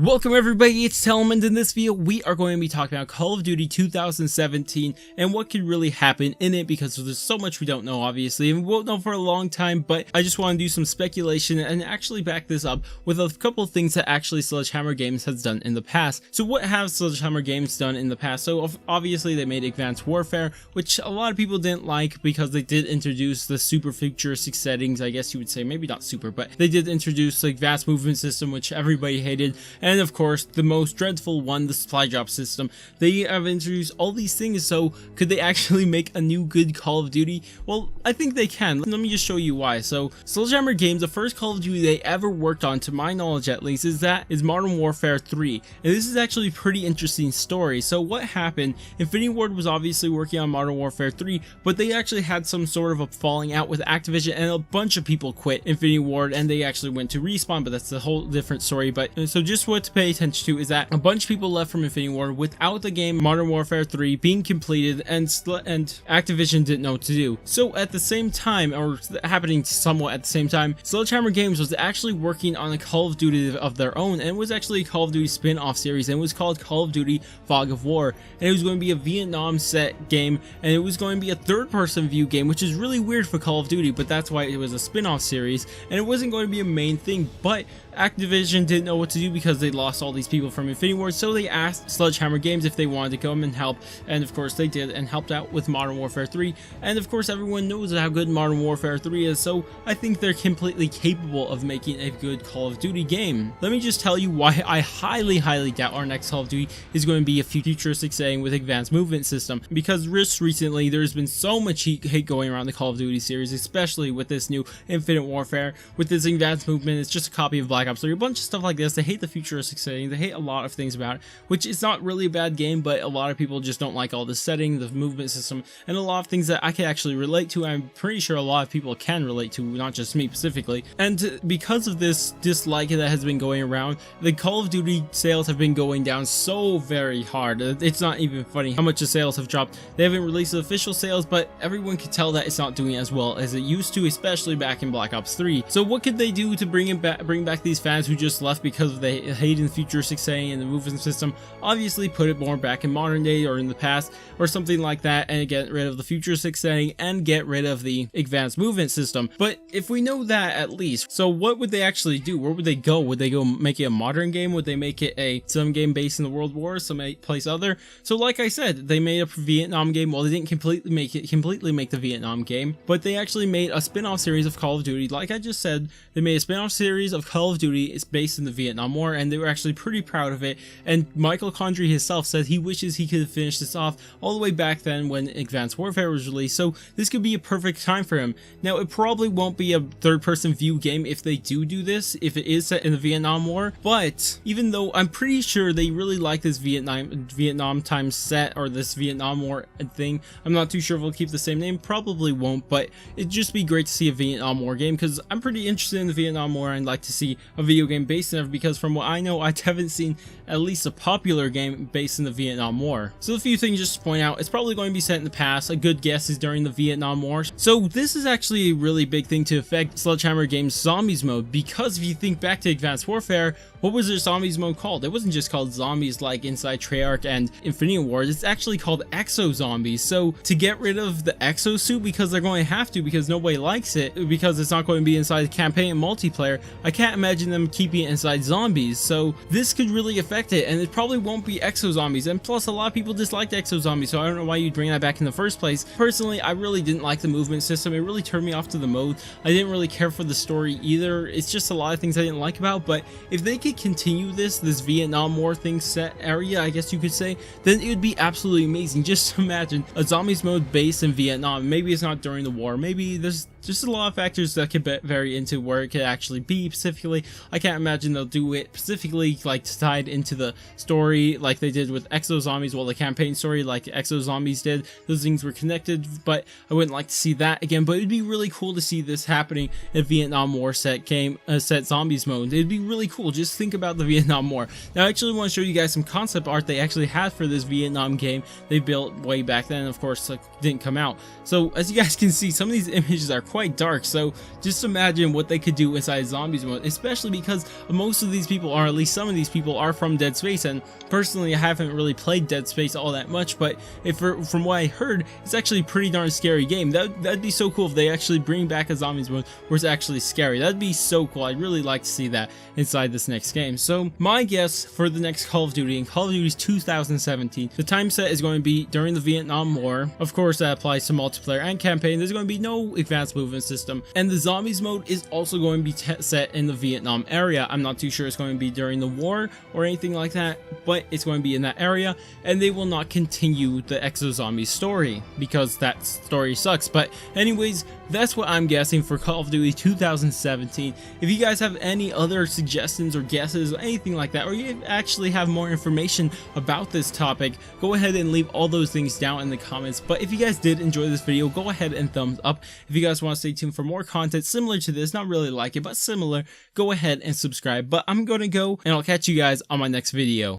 Welcome everybody, it's Telman, and in this video we are going to be talking about Call of Duty 2017 and what could really happen in it, because there's so much we don't know obviously, and we won't know for a long time, but I just want to do some speculation and actually back this up with a couple of things that actually SledgeHammer Games has done in the past. So what have SledgeHammer Games done in the past? So obviously they made Advanced Warfare, which a lot of people didn't like because they did introduce the super futuristic settings, I guess you would say, maybe not super, but they did introduce like vast movement system, which everybody hated. And of course, the most dreadful one, the supply drop system. They have introduced all these things, so could they actually make a new good Call of Duty? Well, I think they can. Let me just show you why. So, SledgeHammer Games, the first Call of Duty they ever worked on, to my knowledge at least, is Modern Warfare 3. And this is actually a pretty interesting story. So what happened, Infinity Ward was obviously working on Modern Warfare 3, but they actually had some sort of a falling out with Activision, and a bunch of people quit Infinity Ward, and they actually went to Respawn, but that's a whole different story. But so just what to pay attention to is that a bunch of people left from Infinity Ward without the game Modern Warfare 3 being completed, and Activision didn't know what to do. So at the same time, or happening somewhat at the same time, SledgeHammer Games was actually working on a Call of Duty of their own, and it was actually a Call of Duty spin-off series, and it was called Call of Duty Fog of War, and it was going to be a Vietnam set game, and it was going to be a third-person view game, which is really weird for Call of Duty, but that's why it was a spin-off series, and it wasn't going to be a main thing. But Activision didn't know what to do because they lost all these people from Infinity Ward, so they asked SledgeHammer Games if they wanted to come and help, and of course they did, and helped out with Modern Warfare 3, and of course everyone knows how good Modern Warfare 3 is, so I think they're completely capable of making a good Call of Duty game. Let me just tell you why I highly doubt our next Call of Duty is going to be a futuristic setting with advanced movement system, because just recently there's been so much hate going around the Call of Duty series, especially with this new Infinite Warfare, with this advanced movement. It's just a copy of Black Ops 3, a bunch of stuff like this. They hate the futuristic setting, they hate a lot of things about it, which is not really a bad game, but a lot of people just don't like all the setting, the movement system, and a lot of things that I can actually relate to. I'm pretty sure a lot of people can relate to, not just me specifically. And because of this dislike that has been going around, the Call of Duty sales have been going down so very hard. It's not even funny how much the sales have dropped. They haven't released the official sales, but everyone can tell that it's not doing as well as it used to, especially back in Black Ops 3. So what could they do to bring back these fans who just left because they hate the futuristic setting and the movement system? Obviously put it more back in modern day or in the past or something like that, and get rid of the futuristic setting and get rid of the advanced movement system. But if we know that at least, so what would they actually do? Where would they go? Would they go make it a modern game? Would they make it some game based in the World War, some place other? So like I said, they made a Vietnam game. Well, they didn't completely make the Vietnam game, but they actually made a spin-off series of Call of Duty. Like I just said, they made a spin-off series of Call of Duty. It's based in the Vietnam War, and they were actually pretty proud of it. And Michael Condrey himself said he wishes he could have finished this off all the way back then when Advanced Warfare was released, so this could be a perfect time for him. Now, it probably won't be a third-person view game if they do this, if it is set in the Vietnam War, but even though I'm pretty sure they really like this Vietnam time set, or this Vietnam War thing, I'm not too sure if we'll keep the same name, probably won't, but it'd just be great to see a Vietnam War game, because I'm pretty interested in the Vietnam War, and I'd like to see a video game based in it, because from what I know, I haven't seen at least a popular game based in the Vietnam War. So a few things just to point out: it's probably going to be set in the past. A good guess is during the Vietnam War. So this is actually a really big thing to affect SledgeHammer Games Zombies mode, because if you think back to Advanced Warfare, what was their Zombies mode called? It wasn't just called Zombies like inside Treyarch and Infinity Ward, it's actually called ExoZombies. So to get rid of the exo suit, because they're going to have to, because nobody likes it, because it's not going to be inside the campaign and multiplayer, I can't imagine them keeping it inside zombies. So this could really affect it, and it probably won't be ExoZombies. And plus, a lot of people disliked ExoZombies, so I don't know why you'd bring that back in the first place. Personally, I really didn't like the movement system. It really turned me off to the mode. I didn't really care for the story either. It's just a lot of things I didn't like about, but if they could continue this Vietnam War thing set area, I guess you could say, then it would be absolutely amazing. Just imagine a zombies mode based in Vietnam. Maybe it's not during the war, maybe there's just a lot of factors that could vary into where it could actually be specifically. I can't imagine they'll do it specifically like tied into the story like they did with ExoZombies, well, the campaign story like ExoZombies did. Those things were connected, but I wouldn't like to see that again. But it'd be really cool to see this happening in Vietnam War set zombies mode. It'd be really cool. Just think about the Vietnam War. Now I actually want to show you guys some concept art they actually had for this Vietnam game they built way back then. Of course, didn't come out. So as you guys can see, some of these images are quite dark, so just imagine what they could do inside Zombies mode, especially because most of these people, or at least some of these people, are from Dead Space, and personally I haven't really played Dead Space all that much, but from what I heard, it's actually a pretty darn scary game. That'd be so cool if they actually bring back a Zombies mode where it's actually scary. That'd be so cool. I'd really like to see that inside this next game. So my guess for the next Call of Duty, in Call of Duty 2017, the time set is going to be during the Vietnam War. Of course, that applies to multiplayer and campaign. There's going to be no advanced movement system, and the Zombies mode is also going to be set in the Vietnam area. I'm not too sure it's going to be during the war or anything like that, but it's going to be in that area, and they will not continue the ExoZombies story because that story sucks. But anyways, that's what I'm guessing for Call of Duty 2017. If you guys have any other suggestions or guesses or anything like that, or you actually have more information about this topic, go ahead and leave all those things down in the comments. But if you guys did enjoy this video, go ahead and thumbs up. If you guys want to stay tuned for more content similar to this, not really like it, but similar, go ahead and subscribe. But I'm gonna go, and I'll catch you guys on my next video.